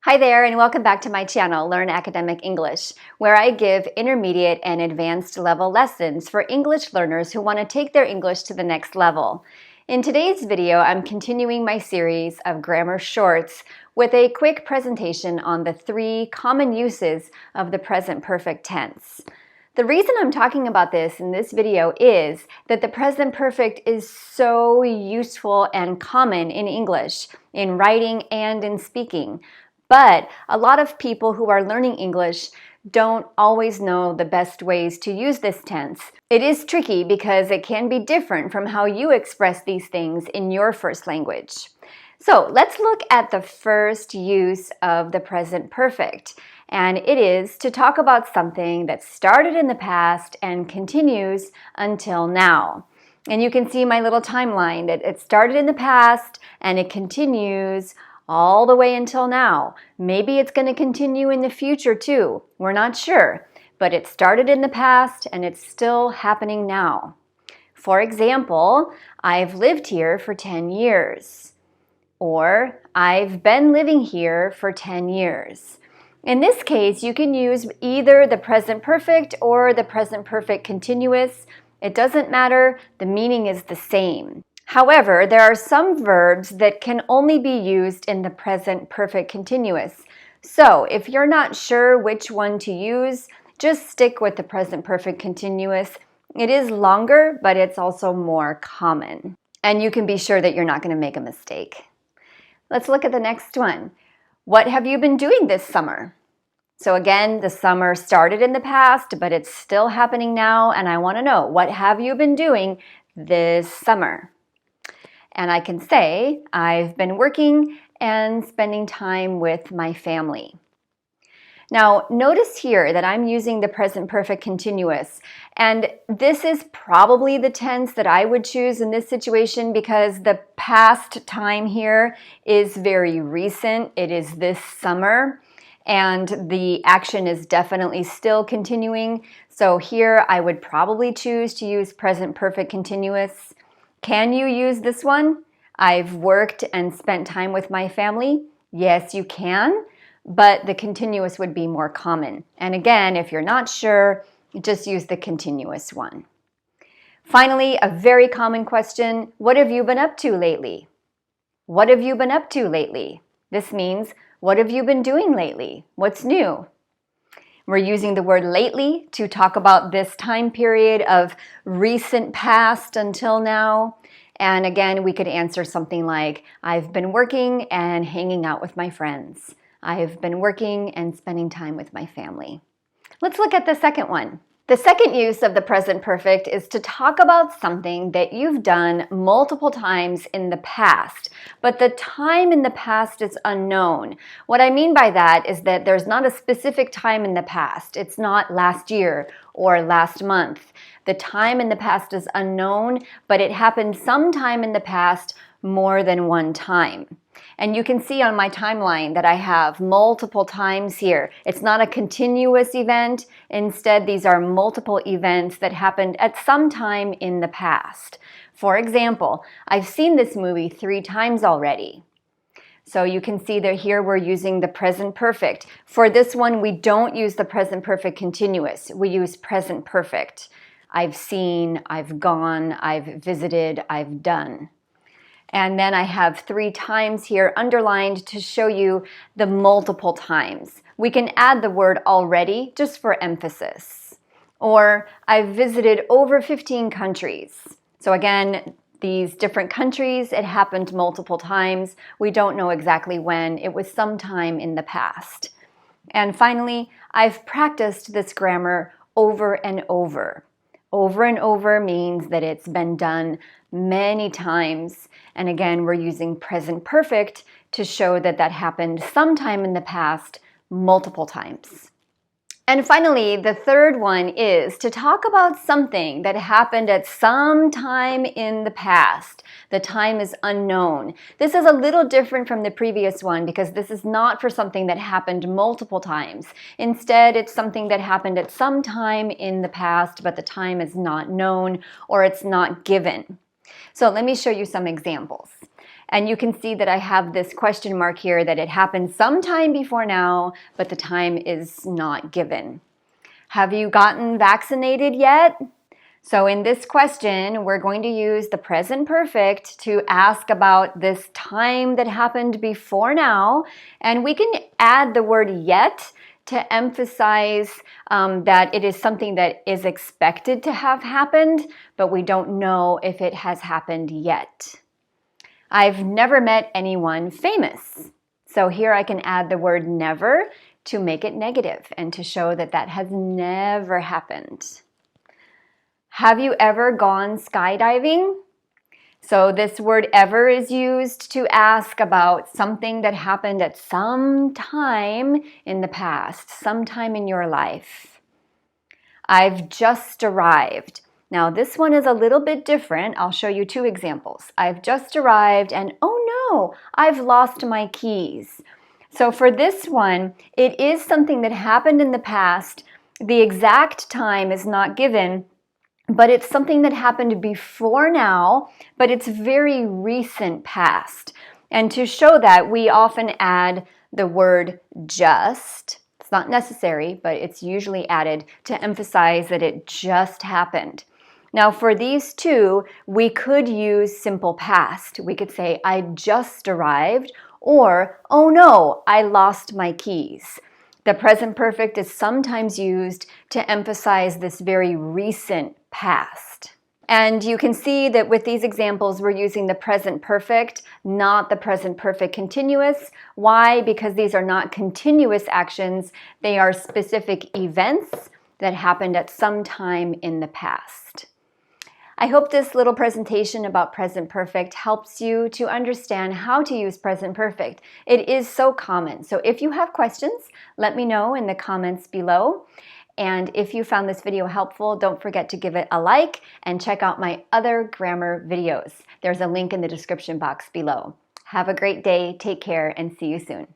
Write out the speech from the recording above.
Hi there, and welcome back to my channel, Learn Academic English, where I give intermediate and advanced level lessons for English learners who want to take their English to the next level. In today's video, I'm continuing my series of grammar shorts with a quick presentation on the 3 common uses of the present perfect tense. The reason I'm talking about this in this video is that the present perfect is so useful and common in English, in writing and in speaking. But a lot of people who are learning English don't always know the best ways to use this tense. It is tricky because it can be different from how you express these things in your first language. So let's look at the first use of the present perfect, and it is to talk about something that started in the past and continues until now. And you can see my little timeline that it started in the past and it continues all the way until now. Maybe it's going to continue in the future too. We're not sure, but it started in the past and it's still happening now. For example, I've lived here for 10 years. Or, I've been living here for 10 years. In this case, you can use either the present perfect or the present perfect continuous. It doesn't matter, the meaning is the same. However, there are some verbs that can only be used in the present perfect continuous. So, if you're not sure which one to use, just stick with the present perfect continuous. It is longer, but it's also more common. And you can be sure that you're not going to make a mistake. Let's look at the next one. What have you been doing this summer? So again, the summer started in the past, but it's still happening now, and I want to know, what have you been doing this summer? And I can say, I've been working and spending time with my family. Now, notice here that I'm using the present perfect continuous, and this is probably the tense that I would choose in this situation because the past time here is very recent. It is this summer, and the action is definitely still continuing. So here I would probably choose to use present perfect continuous. Can you use this one? I've worked and spent time with my family. Yes, you can, but the continuous would be more common. And again, if you're not sure, just use the continuous one. Finally, a very common question, what have you been up to lately? What have you been up to lately? This means, what have you been doing lately? What's new? We're using the word lately to talk about this time period of recent past until now. And again, we could answer something like, I've been working and hanging out with my friends. I've been working and spending time with my family. Let's look at the second one. The second use of the present perfect is to talk about something that you've done multiple times in the past, but the time in the past is unknown. What I mean by that is that there's not a specific time in the past. It's not last year or last month. The time in the past is unknown, but it happened sometime in the past more than one time. And you can see on my timeline that I have multiple times here. It's not a continuous event. Instead, these are multiple events that happened at some time in the past. For example, I've seen this movie 3 times already. So you can see that here we're using the present perfect. For this one, we don't use the present perfect continuous. We use present perfect. I've seen, I've gone, I've visited, I've done. And then I have 3 times here underlined to show you the multiple times. We can add the word already just for emphasis. Or I've visited over 15 countries. So again, these different countries, it happened multiple times. We don't know exactly when. It was sometime in the past. And finally, I've practiced this grammar over and over. Over and over means that it's been done many times. And again, we're using present perfect to show that that happened sometime in the past, multiple times. And finally, the third one is to talk about something that happened at some time in the past. The time is unknown. This is a little different from the previous one because this is not for something that happened multiple times. Instead, it's something that happened at some time in the past, but the time is not known or it's not given. So let me show you some examples. And you can see that I have this question mark here that it happened sometime before now, but the time is not given. Have you gotten vaccinated yet? So in this question, we're going to use the present perfect to ask about this time that happened before now. And we can add the word yet to emphasize that it is something that is expected to have happened, but we don't know if it has happened yet. I've never met anyone famous. So here I can add the word never to make it negative and to show that that has never happened. Have you ever gone skydiving? So this word ever is used to ask about something that happened at some time in the past, sometime in your life. I've just arrived. Now this one is a little bit different. I'll show you two examples. I've just arrived and oh no, I've lost my keys. So for this one, it is something that happened in the past. The exact time is not given, but it's something that happened before now, but it's very recent past. And to show that, we often add the word just. It's not necessary, but it's usually added to emphasize that it just happened. Now for these two, we could use simple past. We could say, I just arrived, or, oh no, I lost my keys. The present perfect is sometimes used to emphasize this very recent past. And you can see that with these examples, we're using the present perfect, not the present perfect continuous. Why? Because these are not continuous actions. They are specific events that happened at some time in the past. I hope this little presentation about present perfect helps you to understand how to use present perfect. It is so common. So if you have questions, let me know in the comments below. And if you found this video helpful, don't forget to give it a like and check out my other grammar videos. There's a link in the description box below. Have a great day, take care, and see you soon.